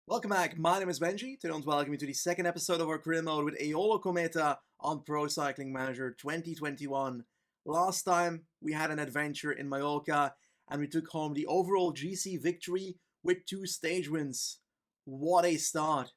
Welcome back, my name is Benji. Today I want to welcome you to the second episode of our career mode with Eolo-Kometa on Pro Cycling Manager 2021. Last time we had an adventure in Mallorca and we took home the overall GC victory with 2 stage wins. What a start.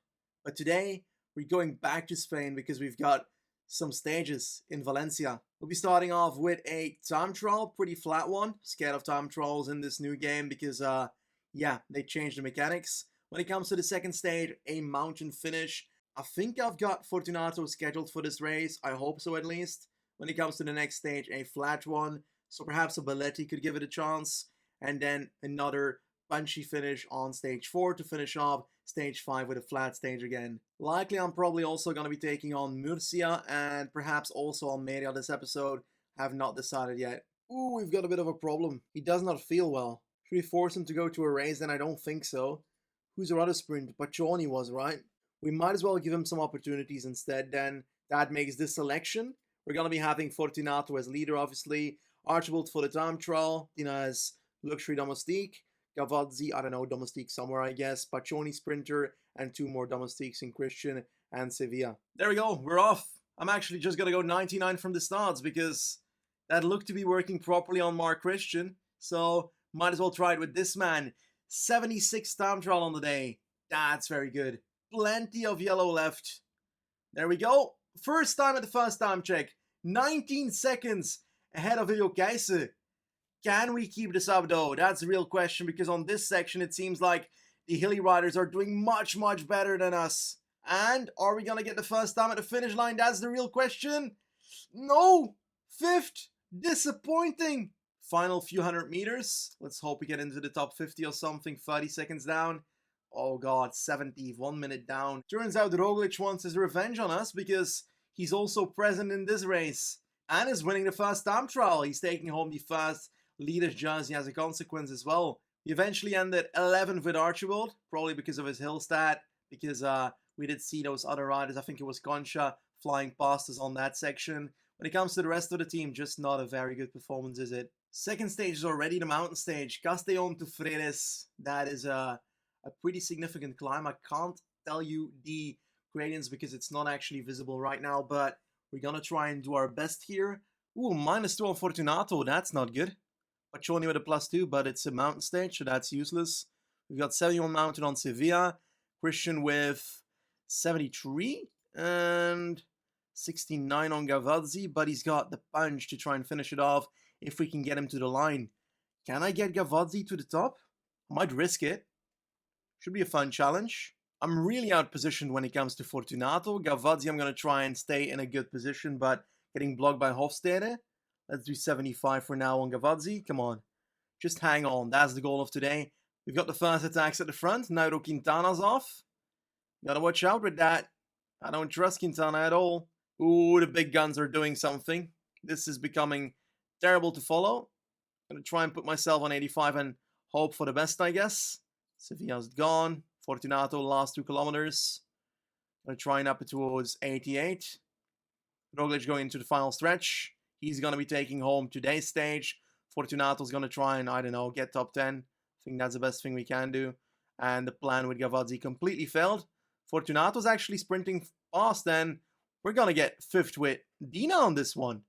But today we're going back to Spain because we've got some stages in Valencia. We'll be starting off with a time trial, pretty flat one. Scared of time trials in this new game because they changed the mechanics. When it comes to the second stage, a mountain finish. I think I've got Fortunato scheduled for this race. I hope so at least. When it comes to the next stage, a flat one. So perhaps a Balletti could give it a chance. And then another punchy finish on stage 4 to finish off stage 5 with a flat stage again. Likely I'm probably also going to be taking on Murcia and perhaps also Almeria this episode. Have not decided yet. Ooh, we've got a bit of a problem. He does not feel well. Should we force him to go to a race? Then I don't think so. Who's our other sprint? Paccioni was, right? We might as well give him some opportunities instead then. That makes this selection. We're going to be having Fortunato as leader, obviously. Archibald for the time trial. Dina as luxury domestique. Gavazzi, I don't know, domestique somewhere, I guess. Paccioni sprinter. And 2 more domestiques in Christian and Sevilla. There we go. We're off. I'm actually just going to go 99 from the starts because that looked to be working properly on Mark Christian. So might as well try it with this man. 76 time trial on the day. That's very good. Plenty of yellow left. There we go. First time at the first time check. 19 seconds ahead of Eolo-Kometa. Can we keep this up though? That's the real question because on this section it seems like the Hilly riders are doing much better than us. And are we gonna get the first time at the finish line? That's the real question. No! 5th. Disappointing. Final few hundred meters. Let's hope we get into the top 50 or something. 30 seconds down. Oh god, 70, 1 minute down. Turns out Roglic wants his revenge on us because he's also present in this race and is winning the first time trial. He's taking home the first leader's jersey as a consequence as well. He eventually ended 11th with Archibald, probably because of his hill stat, because we did see those other riders. I think it was Concha flying past us on that section. When it comes to the rest of the team, just not a very good performance, is it? Second stage is already the mountain stage. Castellón to Freres. That is a pretty significant climb. I can't tell you the gradients because it's not actually visible right now, but we're gonna try and do our best here. Ooh, -2 on Fortunato. That's not good. Paccioni with a +2, but it's a mountain stage, so that's useless. We've got 71 mounted on Sevilla. Christian with 73 and 69 on Gavazzi, but he's got the punch to try and finish it off if we can get him to the line. Can I get Gavazzi to the top? I might risk it. Should be a fun challenge. I'm really out-positioned when it comes to Fortunato. Gavazzi, I'm going to try and stay in a good position, but getting blocked by Hofstede. Let's do 75 for now on Gavazzi. Come on. Just hang on. That's the goal of today. We've got the first attacks at the front. Nairo Quintana's off. Gotta watch out with that. I don't trust Quintana at all. Ooh, the big guns are doing something. This is becoming terrible to follow. I'm gonna try and put myself on 85 and hope for the best, I guess. Sevilla's gone. Fortunato, last 2 kilometers. Gonna try and up it towards 88. Roglic going into the final stretch. He's gonna be taking home today's stage. Fortunato's gonna try and, I don't know, get top 10. I think that's the best thing we can do. And the plan with Gavazzi completely failed. Fortunato's actually sprinting fast, and we're gonna get 5th with Dina on this one.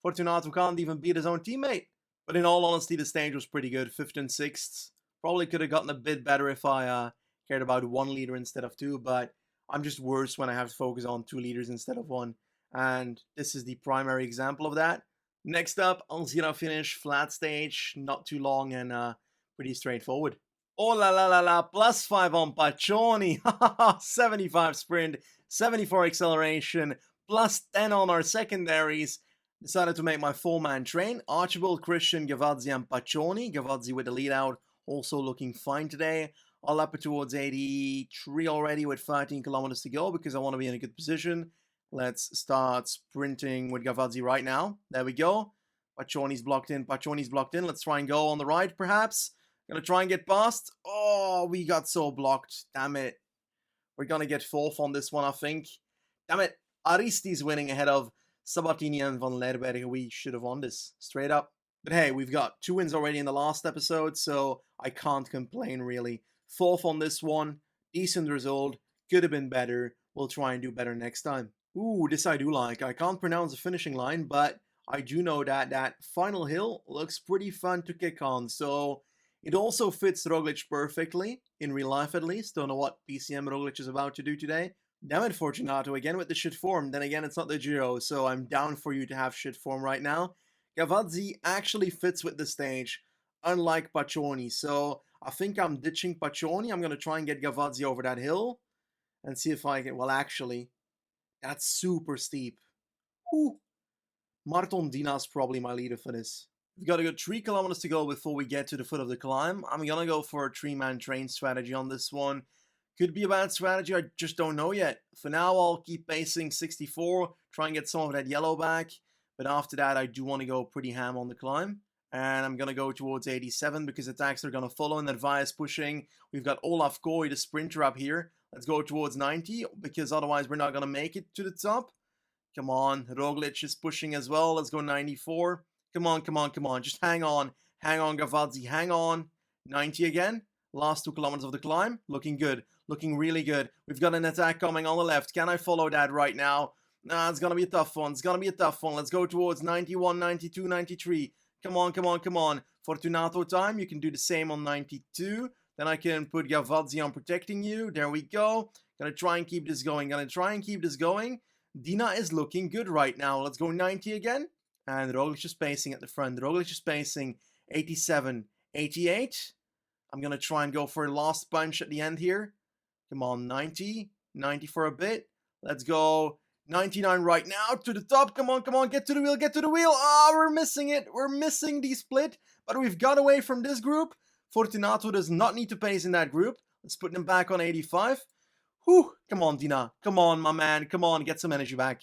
Fortunato can't even beat his own teammate. But in all honesty, the stage was pretty good. 5th and 6th. Probably could have gotten a bit better if I cared about 1 leader instead of 2, but I'm just worse when I have to focus on 2 leaders instead of 1. And this is the primary example of that. Next up, Alzira finish, flat stage, not too long and pretty straightforward. Oh la la la la, +5 on Paccioni, 75 sprint, 74 acceleration, +10 on our secondaries. Decided to make my 4-man train. Archibald, Christian, Gavazzi and Paccioni. Gavazzi with the lead out, also looking fine today. I'll up it towards 83 already with 13 kilometers to go because I want to be in a good position. Let's start sprinting with Gavazzi right now. There we go. Paccioni's blocked in. Paccioni's blocked in. Let's try and go on the right, perhaps. Gonna try and get past. Oh, we got so blocked. Damn it. We're gonna get 4th on this one, I think. Damn it. Aristi's winning ahead of Sabatini and Van Lerberg. We should have won this. Straight up. But hey, we've got 2 wins already in the last episode, so I can't complain, really. 4th on this one. Decent result. Could have been better. We'll try and do better next time. Ooh, this I do like. I can't pronounce the finishing line, but I do know that that final hill looks pretty fun to kick on. So it also fits Roglic perfectly, in real life at least. Don't know what PCM Roglic is about to do today. Damn it, Fortunato, again with the shit form. Then again, it's not the Giro, so I'm down for you to have shit form right now. Gavazzi actually fits with the stage, unlike Paccioni. So I think I'm ditching Paccioni. I'm going to try and get Gavazzi over that hill and see if I can. Well, actually, that's super steep. Whew. Marton Dina's probably my leader for this. We've got a good 3 kilometers to go before we get to the foot of the climb. I'm going to go for a 3-man train strategy on this one. Could be a bad strategy, I just don't know yet. For now, I'll keep pacing 64, try and get some of that yellow back. But after that, I do want to go pretty ham on the climb. And I'm going to go towards 87 because attacks are going to follow and that Via is pushing. We've got Olaf Koy, the sprinter, up here. Let's go towards 90 because otherwise we're not going to make it to the top. Come on, Roglic is pushing as well. Let's go 94. Come on, come on, come on. Just hang on. Hang on, Gavazzi. Hang on. 90 again. Last 2 kilometers of the climb. Looking good. Looking really good. We've got an attack coming on the left. Can I follow that right now? Nah, it's going to be a tough one. It's going to be a tough one. Let's go towards 91, 92, 93. Come on, come on, come on. Fortunato time. You can do the same on 92. Then I can put Gavazzi on protecting you. There we go. Gonna try and keep this going. Gonna try and keep this going. Dina is looking good right now. Let's go 90 again. And Roglic is pacing at the front. Roglic is pacing 87, 88. I'm going to try and go for a last punch at the end here. Come on, 90. 90 for a bit. Let's go 99 right now to the top. Come on, come on. Get to the wheel, get to the wheel. Ah, we're missing it. We're missing the split. But we've got away from this group. Fortunato does not need to pace in that group. Let's put him back on 85. Whew, come on, Dina. Come on, my man. Come on, get some energy back.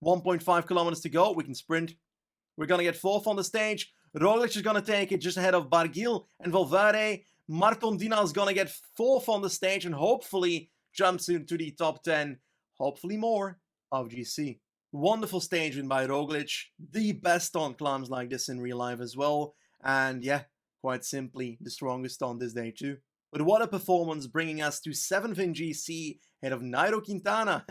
1.5 kilometers to go. We can sprint. We're going to get 4th on the stage. Roglic is going to take it just ahead of Barguil and Valverde. Marton Dina is going to get 4th on the stage and hopefully jumps into the top 10. Hopefully more of GC. Wonderful stage win by Roglic. The best on climbs like this in real life as well. And yeah, quite simply, the strongest on this day too. But what a performance, bringing us to 7th in GC, ahead of Nairo Quintana.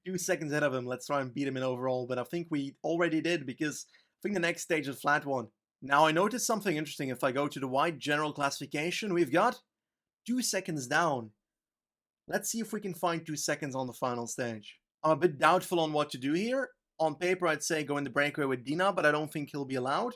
2 seconds ahead of him. Let's try and beat him in overall, but I think we already did because I think the next stage is a flat one. Now I noticed something interesting. If I go to the wide general classification, we've got 2 seconds down. Let's see if we can find 2 seconds on the final stage. I'm a bit doubtful on what to do here. On paper, I'd say go in the breakaway with Dina, but I don't think he'll be allowed.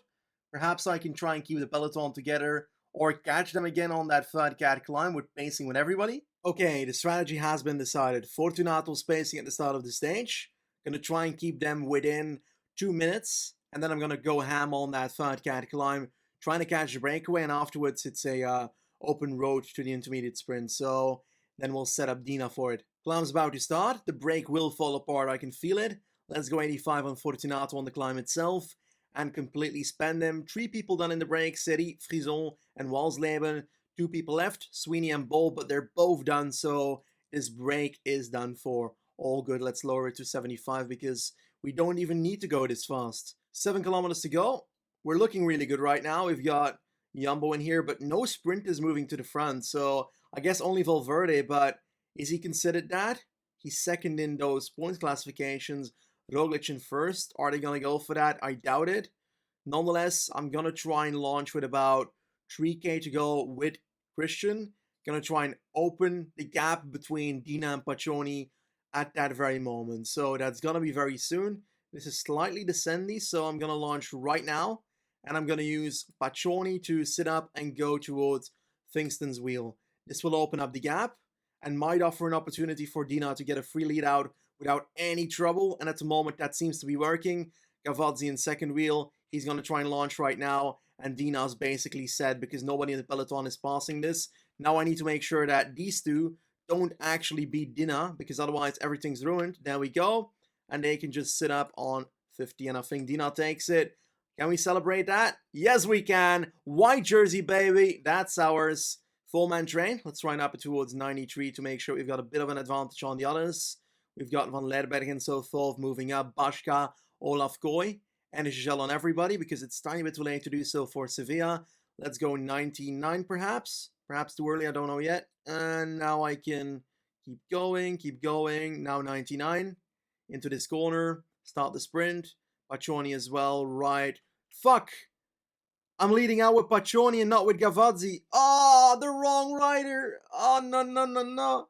Perhaps I can try and keep the peloton together or catch them again on that third cat climb with pacing with everybody. Okay, the strategy has been decided. Fortunato's pacing at the start of the stage. Gonna try and keep them within 2 minutes. And then I'm gonna go ham on that third cat climb, trying to catch the breakaway, and afterwards it's a open road to the intermediate sprint. So then we'll set up Dina for it. Climb's about to start. The break will fall apart, I can feel it. Let's go 85 on Fortunato on the climb itself and completely spend them. 3 people done in the break, Seri, Frison, and Walsleben. 2 people left, Sweeney and Bol, but they're both done, so this break is done for. All good, let's lower it to 75 because we don't even need to go this fast. 7 kilometers to go. We're looking really good right now. We've got Jumbo in here, but no sprinters moving to the front, so I guess only Valverde, but is he considered that? He's second in those points classifications. Roglic in first. Are they going to go for that? I doubt it. Nonetheless, I'm going to try and launch with about 3k to go with Christian. Going to try and open the gap between Dina and Paccioni at that very moment. So that's going to be very soon. This is slightly descendy, so I'm going to launch right now. And I'm going to use Paccioni to sit up and go towards Fingston's wheel. This will open up the gap and might offer an opportunity for Dina to get a free lead out without any trouble, and at the moment that seems to be working. Gavazzi in second wheel, he's going to try and launch right now, and Dina's basically said because nobody in the peloton is passing this. Now I need to make sure that these two don't actually beat Dina, because otherwise everything's ruined. There we go, and they can just sit up on 50, and I think Dina takes it. Can we celebrate that? Yes, we can. White jersey, baby. That's ours. 4-man train. Let's try and up it towards 93 to make sure we've got a bit of an advantage on the others. We've got Van Lerberg and so forth moving up. Bashka, Olaf Koy, and a gel on everybody because it's tiny bit too late to do so for Sevilla. Let's go 99 perhaps. Perhaps too early, I don't know yet. And now I can keep going. Now 99. Into this corner. Start the sprint. Paccioni as well. Right. Fuck! I'm leading out with Paccioni and not with Gavazzi. Oh, the wrong rider. Oh, no.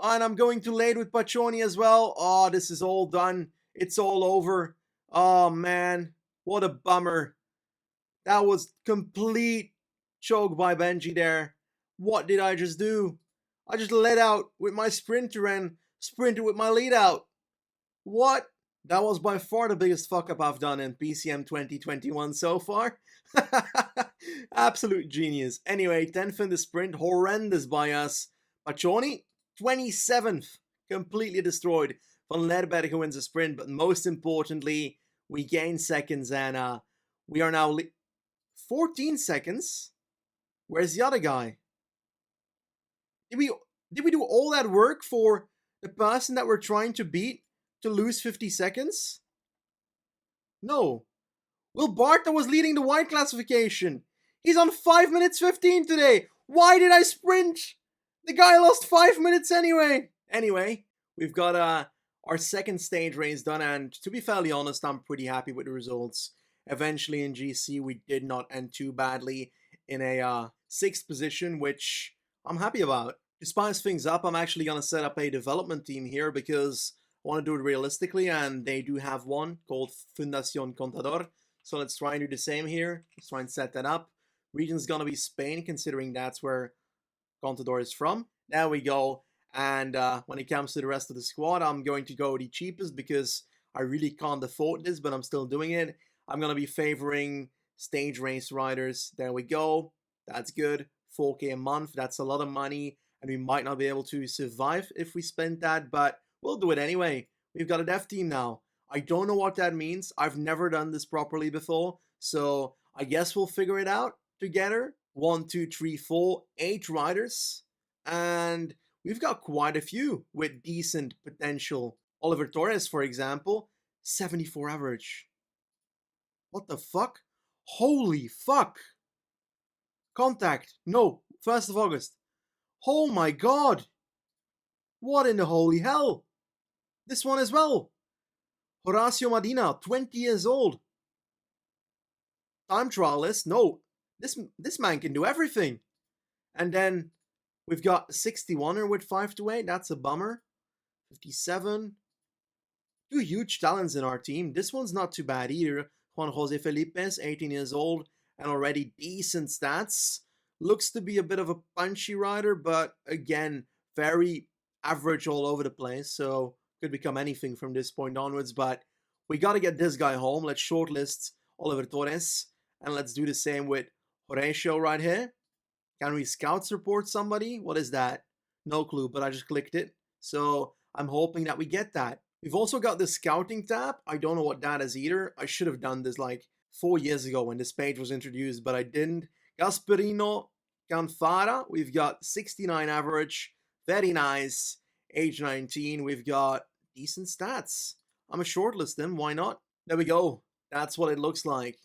And I'm going too late with Paccioni as well. Oh, this is all done. It's all over. Oh, man. What a bummer. That was complete choke by Benji there. What did I just do? I just let out with my sprinter and sprinted with my lead out. What? That was by far the biggest fuck up I've done in PCM 2021 so far. Absolute genius. Anyway, 10th in the sprint, horrendous by us. Paccioni, 27th, completely destroyed. Van Lerberg wins the sprint, but most importantly, we gain seconds and we are now 14 seconds. Where's the other guy? Did we do all that work for the person that we're trying to beat to lose 50 seconds? No. Will Barta was leading the white classification. He's on 5 minutes 15 today. Why did I sprint? The guy lost 5 minutes anyway. Anyway, we've got our second stage race done, and to be fairly honest, I'm pretty happy with the results. Eventually in GC, we did not end too badly in a 6th position, which I'm happy about. To spice things up, I'm actually going to set up a development team here because I want to do it realistically, and they do have one called Fundación Contador. So let's try and do the same here. Let's try and set that up. Region's going to be Spain, considering that's where Contador is from. There we go. And when it comes to the rest of the squad, I'm going to go the cheapest because I really can't afford this, but I'm still doing it. I'm going to be favoring stage race riders. There we go. That's good. 4K a month. That's a lot of money. And we might not be able to survive if we spend that, but we'll do it anyway. We've got a dev team now. I don't know what that means. I've never done this properly before. So I guess we'll figure it out together. 1, 2, 3, 4, 8 riders. And we've got quite a few with decent potential. Oliver Torres, for example, 74 average. What the fuck? Holy fuck. Contact. No, 1st of August. Oh my god. What in the holy hell? This one as well. Horacio Medina, 20 years old. Time trialist. No, this man can do everything. And then we've got a 61er with 5 to 8. That's a bummer. 57. 2 huge talents in our team. This one's not too bad either. Juan Jose Felipes, 18 years old, and already decent stats. Looks to be a bit of a punchy rider, but again, very average all over the place. So could become anything from this point onwards. But we got to get this guy home. Let's shortlist Oliver Torres. And let's do the same with Horatio right here. Can we scouts report somebody? What is that? No clue, but I just clicked it. So I'm hoping that we get that. We've also got the scouting tab. I don't know what that is either. I should have done this like 4 years ago when this page was introduced, but I didn't. Gasperino Canfara. We've got 69 average. Very nice. Age 19. We've got decent stats. I'm a shortlist him. Why not? There we go. That's what it looks like.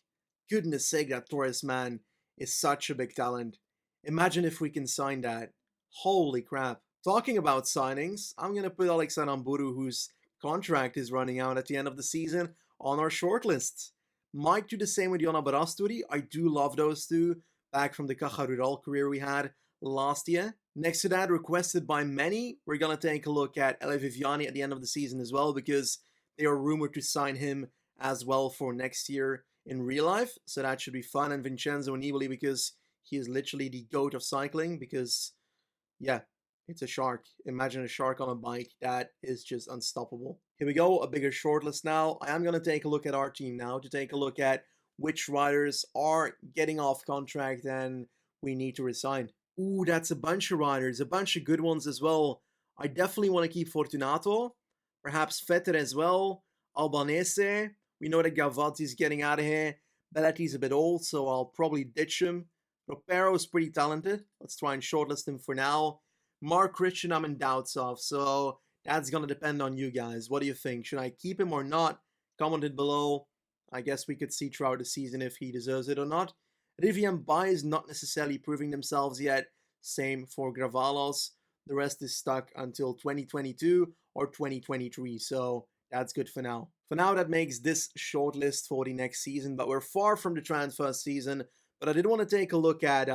Goodness sake, that Torres man is such a big talent. Imagine if we can sign that. Holy crap. Talking about signings, I'm going to put Alex Aramburu, whose contract is running out at the end of the season, on our shortlist. Might do the same with Jona Barasturi. I do love those two, back from the Caja Rural career we had last year. Next to that, requested by many, we're going to take a look at Ele Viviani at the end of the season as well, because they are rumored to sign him as well for next year in real life. So that should be fun. And Vincenzo Nibali, because he is literally the GOAT of cycling, because, yeah, it's a shark. Imagine a shark on a bike. That is just unstoppable. Here we go, a bigger shortlist now. I am going to take a look at our team now to take a look at which riders are getting off contract and we need to resign. Ooh, that's a bunch of riders, a bunch of good ones as well. I definitely want to keep Fortunato, perhaps Vetter as well, Albanese. We know that Gavazzi's getting out of here. Belletti's a bit old, so I'll probably ditch him. Ropero's pretty talented. Let's try and shortlist him for now. Mark Christian, I'm in doubts of, so that's going to depend on you guys. What do you think? Should I keep him or not? Comment it below. I guess we could see throughout the season if he deserves it or not. Rivian Bai is not necessarily proving themselves yet, Same for Gravalos. The rest is stuck until 2022 or 2023, so that's good for now. For now, that makes this shortlist for the next season, but we're far from the transfer season. But I did want to take a look at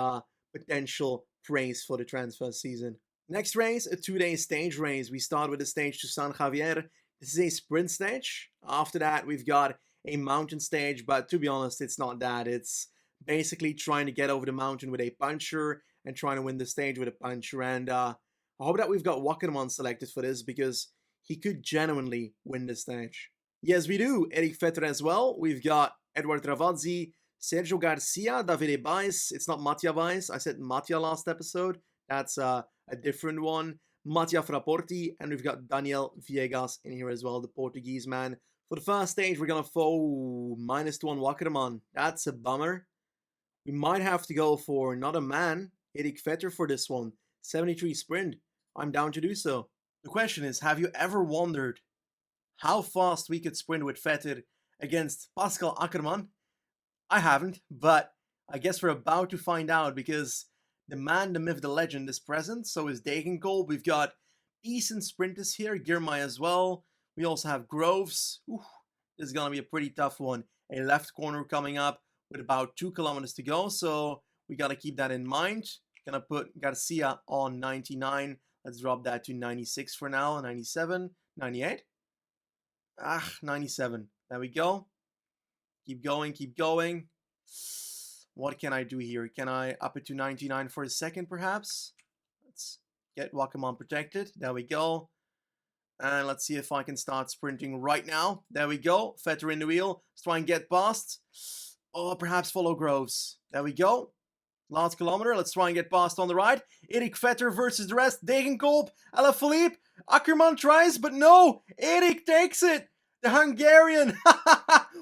potential praise for the transfer season. Next race, a 2-day stage race. We start with the stage to San Javier. This is a sprint stage. After that, we've got a mountain stage, but to be honest, it's not that. It's basically trying to get over the mountain with a puncher and trying to win the stage with a puncher. And I hope that we've got Wackerman selected for this because he could genuinely win the stage. Yes, we do. Eric Vetter as well. We've got Edward Ravazzi, Sergio Garcia, Davide Baez. It's not Mattia Baez. I said Mattia last episode. That's a different one. Mattia Frapporti, and we've got Daniel Viegas in here as well, the Portuguese man. For the first stage, we're going to fall -1 Wackerman. That's a bummer. We might have to go for not a man, Eric Vetter for this one. 73 sprint. I'm down to do so. The question is, have you ever wondered how fast we could sprint with Vetter against Pascal Ackermann? I haven't, but I guess we're about to find out because the man, the myth, the legend is present. So is Degenkolb. We've got decent sprinters here. Girmay as well. We also have Groves. Ooh, this is going to be a pretty tough one. A left corner coming up with about 2 kilometers to go. So we got to keep that in mind. Gonna put Garcia on 99. Let's drop that to 96 for now. 97, 98. 97. There we go. Keep going, keep going. What can I do here? Can I up it to 99 for a second, perhaps? Let's get Wackerman protected. There we go. And let's see if I can start sprinting right now. There we go. Vetter in the wheel. Let's try and get past. Oh, perhaps follow Groves. There we go. Last kilometer. Let's try and get past on the right. Eric Vetter versus the rest. Degenkolb. Alaphilippe. Ackermann tries, but no. Eric takes it. The Hungarian.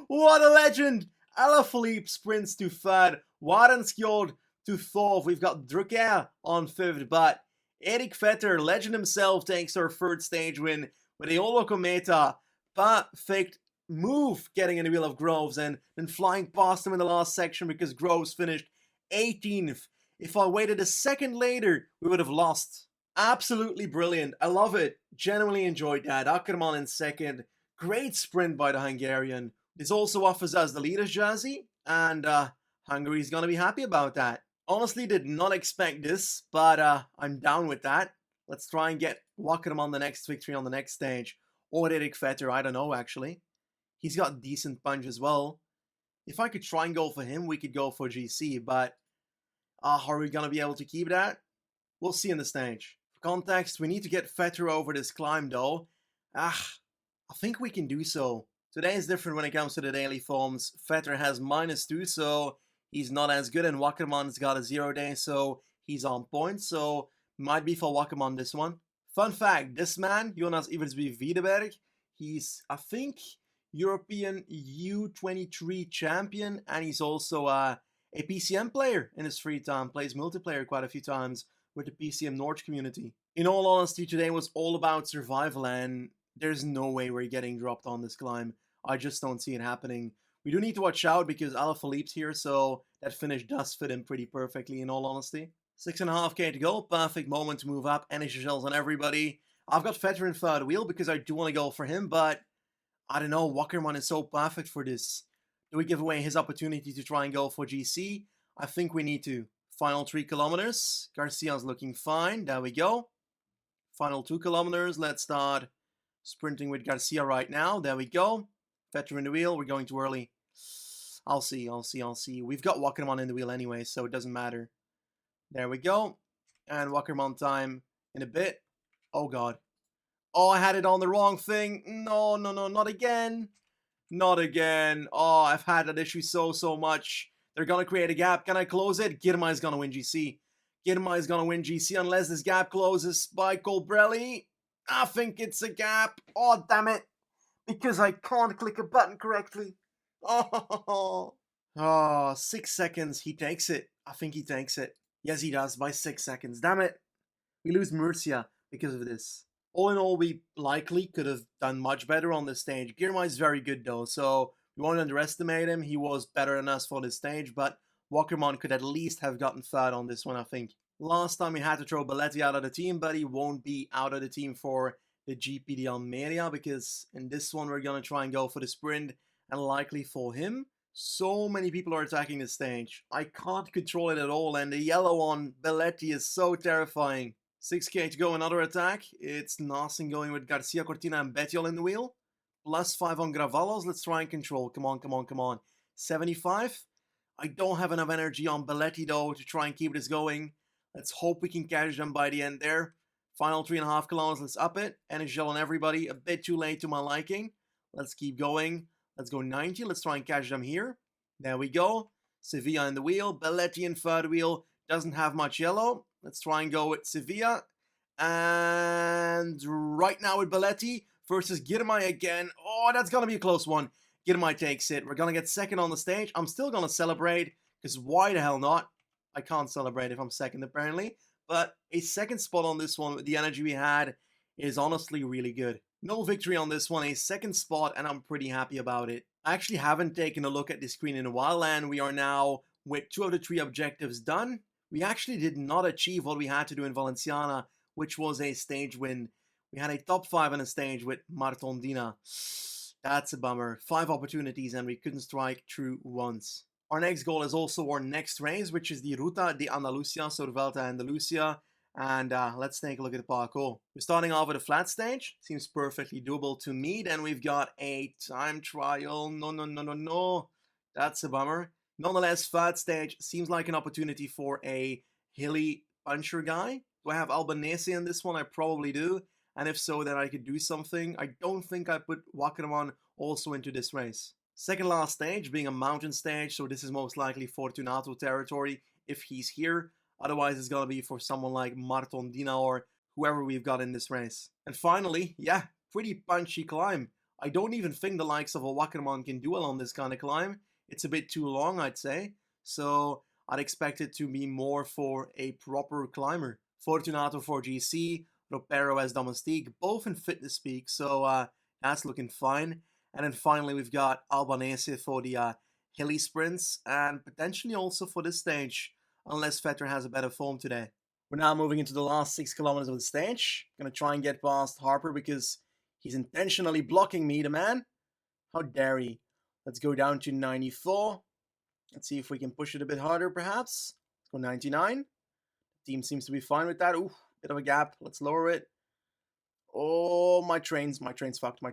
What a legend. Alaphilippe sprints to third. Warenskjold to fourth. We've got Drucker on fifth, but Eric Vetter, legend himself, takes our third stage win with Eolo-Kometa. Perfect move getting in the wheel of Groves and then flying past him in the last section because Groves finished 18th. If I waited a second later, we would have lost. Absolutely brilliant. I love it. Genuinely enjoyed that. Ackermann in second. Great sprint by the Hungarian. This also offers us the leader's jersey, and Hungary's going to be happy about that. Honestly, did not expect this, but I'm down with that. Let's try and get Wackerman the next victory on the next stage. Or Eric Vetter, I don't know actually. He's got decent punch as well. If I could try and go for him, we could go for GC, but are we going to be able to keep that? We'll see in the stage. For context, we need to get Vetter over this climb though. I think we can do so. Today is different when it comes to the daily forms. Vetter has -2, so he's not as good, and Wackerman's got a 0 day, so he's on point, so might be for Wackerman this one. Fun fact, this man, Jonas Iversby Wiedeberg, he's, I think, European U23 champion, and he's also a PCM player in his free time, plays multiplayer quite a few times with the PCM Norge community. In all honesty, today was all about survival, and there's no way we're getting dropped on this climb. I just don't see it happening. We do need to watch out because Alaphilippe's here, so that finish does fit him pretty perfectly, in all honesty. 6.5k to go. Perfect moment to move up. Energy shells on everybody. I've got Vetter in third wheel because I do want to go for him, but I don't know. Wackerman is so perfect for this. Do we give away his opportunity to try and go for GC? I think we need to. Final 3 kilometers. Garcia's looking fine. There we go. Final 2 kilometers. Let's start sprinting with Garcia right now. There we go. Vetter in the wheel. We're going too early. I'll see. We've got Wackerman in the wheel anyway, so it doesn't matter. There we go. And Wackerman time in a bit. Oh, God. Oh, I had it on the wrong thing. No, not again. Not again. Oh, I've had that issue so much. They're going to create a gap. Can I close it? Girmay is going to win GC. Girmay is going to win GC unless this gap closes by Colbrelli. I think it's a gap. Oh, damn it. Because I can't click a button correctly. Oh, 6 seconds. He takes it. I think he takes it. Yes, he does by 6 seconds. Damn it. We lose Murcia because of this. All in all, we likely could have done much better on this stage. Girmay is very good though, so we won't underestimate him. He was better than us for this stage, but Wackerman could at least have gotten third on this one, I think. Last time we had to throw Belletti out of the team, but he won't be out of the team for the GP di Almeria, because in this one we're going to try and go for the sprint and likely for him. So many people are attacking the stage. I can't control it at all, and the yellow on Belletti is so terrifying. 6k to go, another attack. It's Nasen going with Garcia, Cortina and Bettiol in the wheel. +5 on Gravalos. Let's try and control. Come on, come on, come on. 75. I don't have enough energy on Belletti though to try and keep this going. Let's hope we can catch them by the end there. Final 3.5 kilometers, let's up it. Energy on everybody, a bit too late to my liking. Let's keep going. Let's go 90, let's try and catch them here. There we go. Sevilla in the wheel, Belletti in third wheel. Doesn't have much yellow. Let's try and go with Sevilla. And right now with Belletti versus Girmay again. Oh, that's going to be a close one. Girmay takes it. We're going to get second on the stage. I'm still going to celebrate, because why the hell not? I can't celebrate if I'm second, apparently. But a second spot on this one with the energy we had is honestly really good. No victory on this one, a second spot, and I'm pretty happy about it. I actually haven't taken a look at the screen in a while, and we are now with 2 of the 3 objectives done. We actually did not achieve what we had to do in Valenciana, which was a stage win. We had a top 5 on a stage with Martondina. That's a bummer. 5 opportunities and we couldn't strike through once. Our next goal is also our next race, which is the Ruta de Andalusia, so the Vuelta a Andalusia. And let's take a look at the parkour. We're starting off with a flat stage. Seems perfectly doable to me. Then we've got a time trial. No. That's a bummer. Nonetheless, flat stage seems like an opportunity for a Hilly puncher guy. Do I have Albanese in this one? I probably do. And if so, then I could do something. I don't think I put Wakkerman also into this race. Second last stage being a mountain stage, so this is most likely Fortunato territory if he's here. Otherwise, it's going to be for someone like Martondina or whoever we've got in this race. And finally, yeah, pretty punchy climb. I don't even think the likes of a Wakkerman can do well on this kind of climb. It's a bit too long, I'd say. So I'd expect it to be more for a proper climber. Fortunato for GC, Ropero as Domestique, both in fitness peak, so that's looking fine. And then finally we've got Albanese for the hilly sprints, and potentially also for this stage, unless Vetter has a better form today. We're now moving into the last 6 kilometers of the stage. Gonna try and get past Harper because he's intentionally blocking me, the man. How dare he? Let's go down to 94. Let's see if we can push it a bit harder, perhaps. Let's go 99. The team seems to be fine with that. Ooh, bit of a gap. Let's lower it. Oh, my train's fucked. Where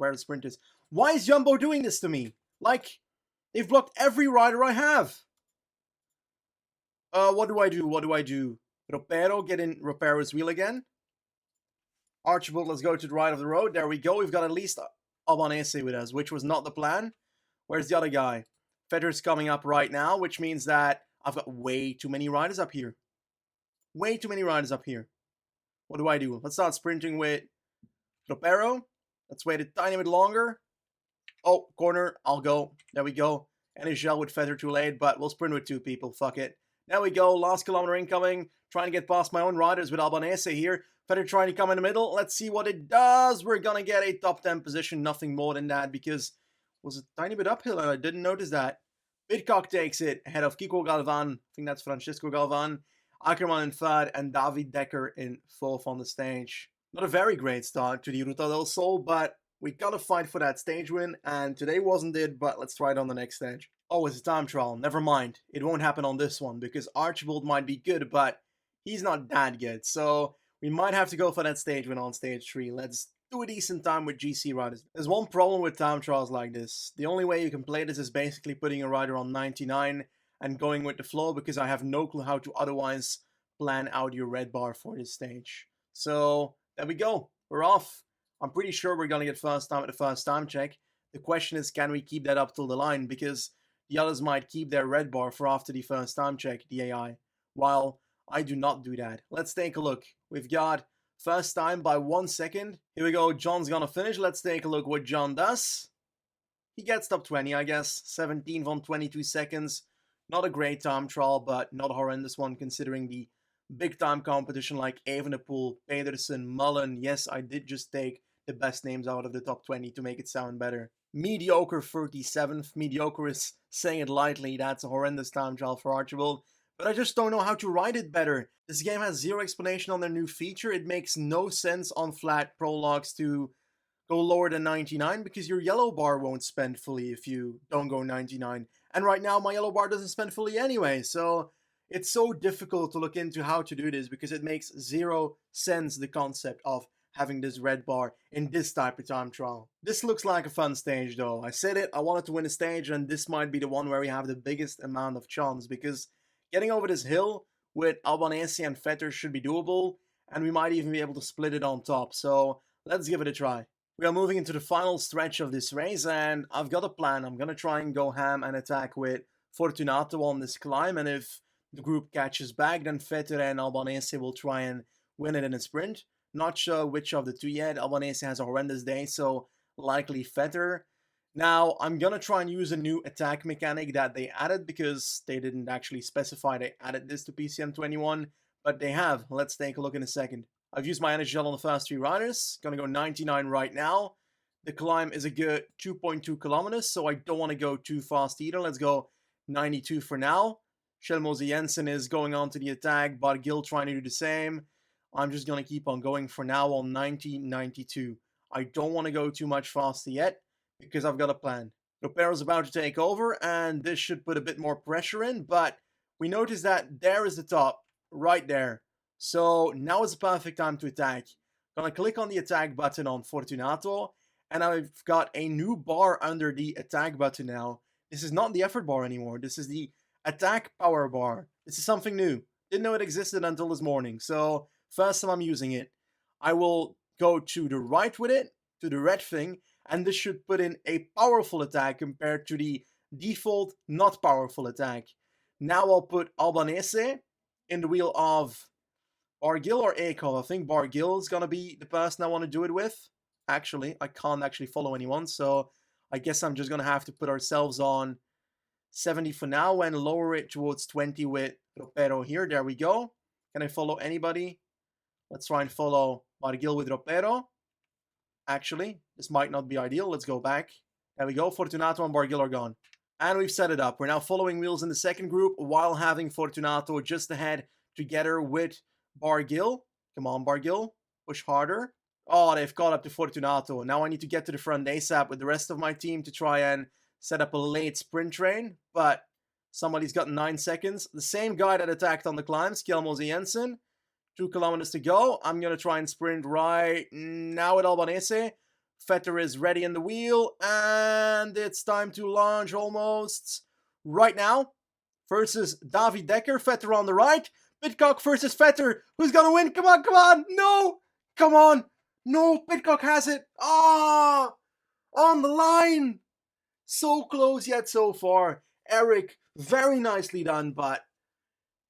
are the sprinters? Why is Jumbo doing this to me? Like, they've blocked every rider I have. What do I do? Ropero, get in Ropero's wheel again. Archibald, let's go to the right of the road. There we go. We've got at least Albanese with us, which was not the plan. Where's the other guy? Fetter's coming up right now, which means that I've got way too many riders up here. Way too many riders up here. What do I do? Let's start sprinting with Ropero. Let's wait a tiny bit longer. Oh, corner. I'll go. There we go. NHL with Feather too late, but we'll sprint with 2 people. Fuck it. There we go. Last kilometer incoming. Trying to get past my own riders with Albanese here. Feather trying to come in the middle. Let's see what it does. We're going to get a top 10 position. Nothing more than that because it was a tiny bit uphill and I didn't notice that. Bitcock takes it ahead of Kiko Galvan. I think that's Francisco Galvan. Ackerman in third and David Decker in fourth on the stage. Not a very great start to the Ruta del Sol, but we gotta fight for that stage win, and today wasn't it, but let's try it on the next stage. Oh, it's a time trial. Never mind. It won't happen on this one, because Archibald might be good, but he's not that good, so we might have to go for that stage win on stage 3. Let's do a decent time with GC riders. There's one problem with time trials like this. The only way you can play this is basically putting a rider on 99 and going with the flow, because I have no clue how to otherwise plan out your red bar for this stage. So there we go. We're off. I'm pretty sure we're going to get first time at the first time check. The question is, can we keep that up till the line? Because the others might keep their red bar for after the first time check, the AI, while I do not do that. Let's take a look. We've got first time by 1 second. Here we go. John's going to finish. Let's take a look what John does. He gets top 20, I guess. 17th on 22 seconds. Not a great time trial, but not a horrendous one considering the big time competition like Evenepoel, Pedersen, Mullen. Yes, I did just take the best names out of the top 20 to make it sound better. Mediocre 37th. Mediocre is saying it lightly. That's a horrendous time trial for Archibald. but I just don't know how to ride it better. This game has zero explanation on their new feature. It makes no sense on flat prologues to go lower than 99 because your yellow bar won't spend fully if you don't go 99. And right now my yellow bar doesn't spend fully anyway, so it's so difficult to look into how to do this because it makes zero sense, the concept of having this red bar in this type of time trial. This looks like a fun stage though. I said it, I wanted to win a stage, and this might be the one where we have the biggest amount of chance because getting over this hill with Albanese and Vetter should be doable, and we might even be able to split it on top, so let's give it a try. We are moving into the final stretch of this race, and I've got a plan. I'm gonna try and go ham and attack with Fortunato on this climb, and if the group catches back, then Vetter and Albanese will try and win it in a sprint. Not sure which of the two yet. Albanese has a horrendous day, so likely Vetter. Now, I'm gonna try and use a new attack mechanic that they added because they didn't actually specify they added this to PCM 21, but they have. Let's take a look in a second. I've used my energy gel on the first three riders. Gonna go 99 right now. The climb is a good 2.2 kilometers, so I don't want to go too fast either. Let's go 92 for now. Shelmose Jensen is going on to the attack, but Gil trying to do the same. I'm just gonna keep on going for now on 90-92. I don't want to go too much faster yet because I've got a plan. Ropero's about to take over, and this should put a bit more pressure in, but we notice that there is the top, right there. So now is the perfect time to attack. Gonna click on the attack button on Fortunato, and I've got a new bar under the attack button now. This is not the effort bar anymore. This is the attack power bar. This is something new. Didn't know it existed until this morning, so first time I'm using it. I will go to the right with it, to the red thing, and this should put in a powerful attack compared to the default not powerful attack. Now I'll put Albanese in the wheel of Bargil or Eco. I think Bargil is gonna be the person I want to do it with. Actually, I can't actually follow anyone, so I guess I'm just gonna have to put ourselves on 70 for now and lower it towards 20 with Ropero here. There we go. Can I follow anybody? Let's try and follow Bargil with Ropero. Actually, this might not be ideal. Let's go back. There we go. Fortunato and Bargil are gone. And we've set it up. We're now following wheels in the second group while having Fortunato just ahead together with Bargil. Come on, Bargil. Push harder. Oh, they've caught up to Fortunato. Now I need to get to the front ASAP with the rest of my team to try and set up a late sprint train. But somebody's got 9 seconds. The same guy that attacked on the climb, Skelmose Jensen. 2 kilometers to go. I'm going to try and sprint right now with Albanese. Vetter is ready in the wheel. And it's time to launch almost right now. Versus David Dekker. Vetter on the right. Pidcock versus Vetter. Who's going to win? Come on, come on. No. Come on. No, Pidcock has it. Ah. On the line. So close yet so far. Eric, very nicely done, but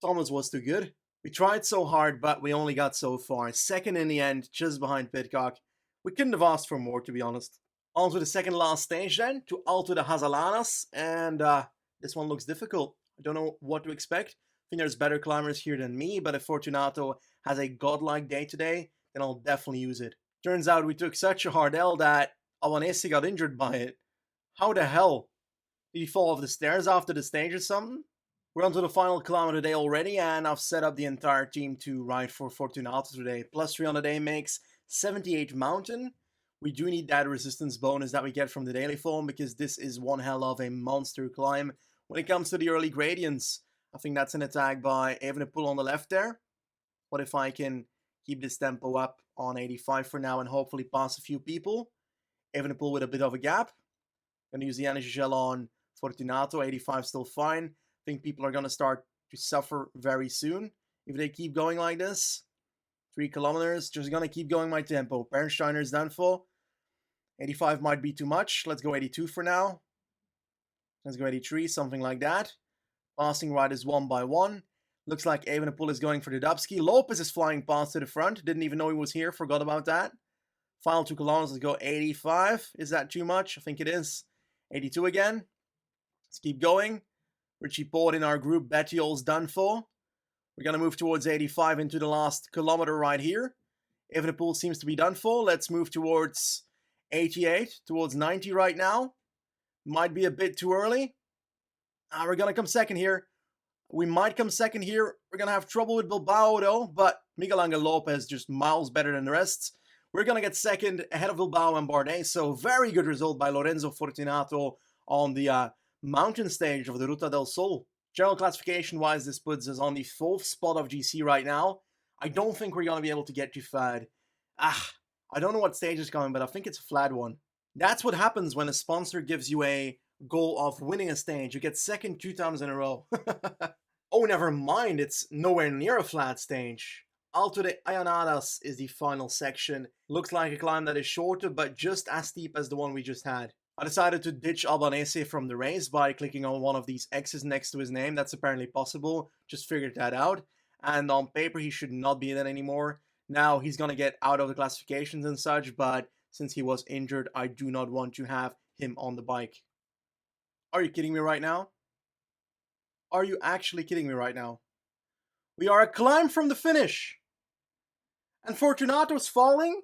Thomas was too good. We tried so hard, but we only got so far. Second in the end, just behind Pidcock. We couldn't have asked for more, to be honest. On to the second last stage then, to Alto de Hazalanas, and this one looks difficult. I don't know what to expect. I think there's better climbers here than me, but if Fortunato has a godlike day today, then I'll definitely use it. Turns out we took such a hard L that Albanese got injured by it. How the hell? Did he fall off the stairs after the stage or something? We're on to the final kilometer day already, and I've set up the entire team to ride for Fortunato today. Plus 3 on the day makes 78 mountain. We do need that resistance bonus that we get from the daily form, because this is one hell of a monster climb when it comes to the early gradients. I think that's an attack by Evenepoel on the left there. What if I can keep this tempo up on 85 for now and hopefully pass a few people? Evenepoel with a bit of a gap. Gonna use the energy gel on Fortunato. 85 still fine. I think people are going to start to suffer very soon if they keep going like this. 3 kilometers, just going to keep going my tempo. Bernsteiner is done for. 85 might be too much. Let's go 82 for now. Let's go 83, something like that. Passing riders one by one. Looks like Evenepoel is going for the Dubski. Lopez is flying past to the front. Didn't even know he was here. Forgot about that. Final 2 kilometers, let's go 85. Is that too much? I think it is. 82 again. Let's keep going. Richie Port in our group, Bettiol's done for. We're going to move towards 85 into the last kilometer right here. Evenepoel seems to be done for. Let's move towards 88, towards 90 right now. Might be a bit too early. We're going to come second here. We might come second here. We're going to have trouble with Bilbao though, but Miguel Angel Lopez just miles better than the rest. We're going to get second ahead of Bilbao and Bardet, so very good result by Lorenzo Fortunato on the mountain stage of the Ruta del Sol. General classification-wise, this puts us on the 4th spot of GC right now. I don't think we're going to be able to get too far. I don't know what stage is coming, but I think it's a flat one. That's what happens when a sponsor gives you a goal of winning a stage. You get second 2 times in a row. Oh, never mind. It's nowhere near a flat stage. Alto de Ayanadas is the final section. Looks like a climb that is shorter, but just as steep as the one we just had. I decided to ditch Albanese from the race by clicking on one of these X's next to his name. That's apparently possible. Just figured that out. And on paper, he should not be that anymore. Now, he's going to get out of the classifications and such, but since he was injured, I do not want to have him on the bike. Are you kidding me right now? Are you actually kidding me right now? We are a climb from the finish. And Fortunato's falling?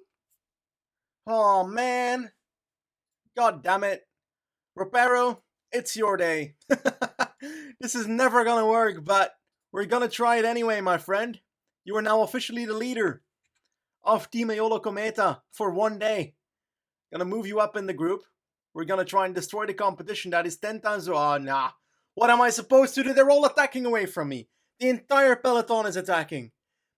Oh, man. God damn it. Ropero, it's your day. This is never gonna work, but we're gonna try it anyway, my friend. You are now officially the leader of Team Eolo-Kometa for one day. Gonna move you up in the group. We're gonna try and destroy the competition that is 10 times... Oh, nah. What am I supposed to do? They're all attacking away from me. The entire peloton is attacking.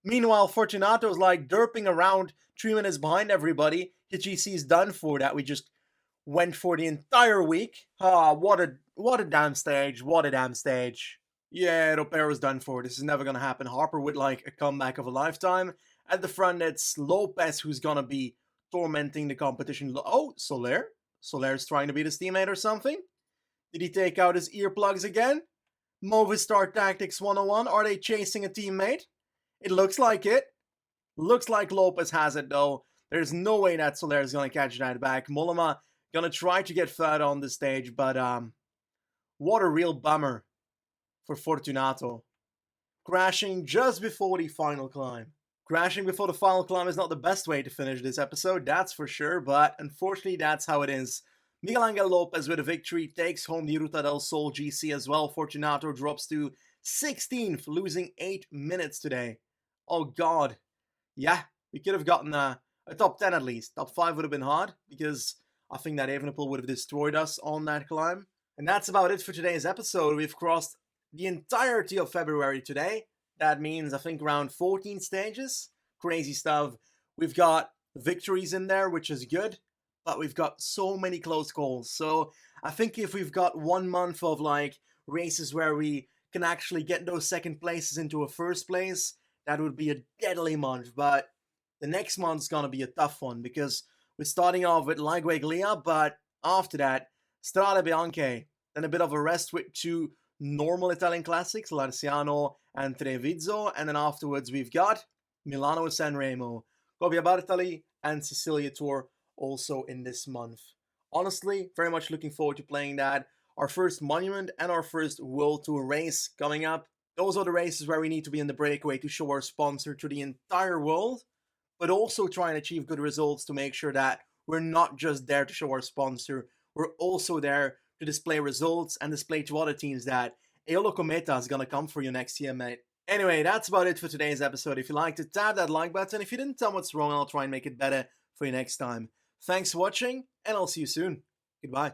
Meanwhile, Fortunato's like derping around 3 minutes behind everybody. His GC is done for that. We just went for the entire week. Ah, what a damn stage. What a damn stage. Yeah, Ropero's done for. This is never gonna happen. Harper with like a comeback of a lifetime. At the front, it's Lopez who's gonna be tormenting the competition. Oh, Soler. Soler's trying to be his teammate or something. Did he take out his earplugs again? Movistar Tactics 101. Are they chasing a teammate? It looks like it. Looks like Lopez has it though. There's no way that Soler is gonna catch that back. Mollema gonna try to get further on the stage, but what a real bummer for Fortunato. Crashing just before the final climb. Crashing before the final climb is not the best way to finish this episode, that's for sure, but unfortunately that's how it is. Miguel Angel Lopez with a victory takes home the Ruta del Sol GC as well. Fortunato drops to 16th, losing 8 minutes today. Oh god. Yeah, we could have gotten a top 10 at least. Top 5 would have been hard, because I think that Evenepoel would have destroyed us on that climb. And that's about it for today's episode. We've crossed the entirety of February today. That means, I think, around 14 stages. Crazy stuff. We've got victories in there, which is good. But we've got so many close calls. So I think if we've got 1 month of like races where we can actually get those second places into a first place, that would be a deadly month. But the next month's gonna be a tough one, because we're starting off with Laigueglia, but after that, Strade Bianche. Then a bit of a rest with 2 normal Italian classics, Larciano and Treviso. And then afterwards we've got Milano Sanremo, Coppia Bartali and Sicilia Tour also in this month. Honestly, very much looking forward to playing that. Our first Monument and our first World Tour race coming up. Those are the races where we need to be in the breakaway to show our sponsor to the entire world, but also try and achieve good results to make sure that we're not just there to show our sponsor, we're also there to display results and display to other teams that Eolo-Kometa is gonna come for you next year, mate. Anyway, that's about it for today's episode. If you liked it, tap that like button. If you didn't, tell me what's wrong, I'll try and make it better for you next time. Thanks for watching, and I'll see you soon. Goodbye.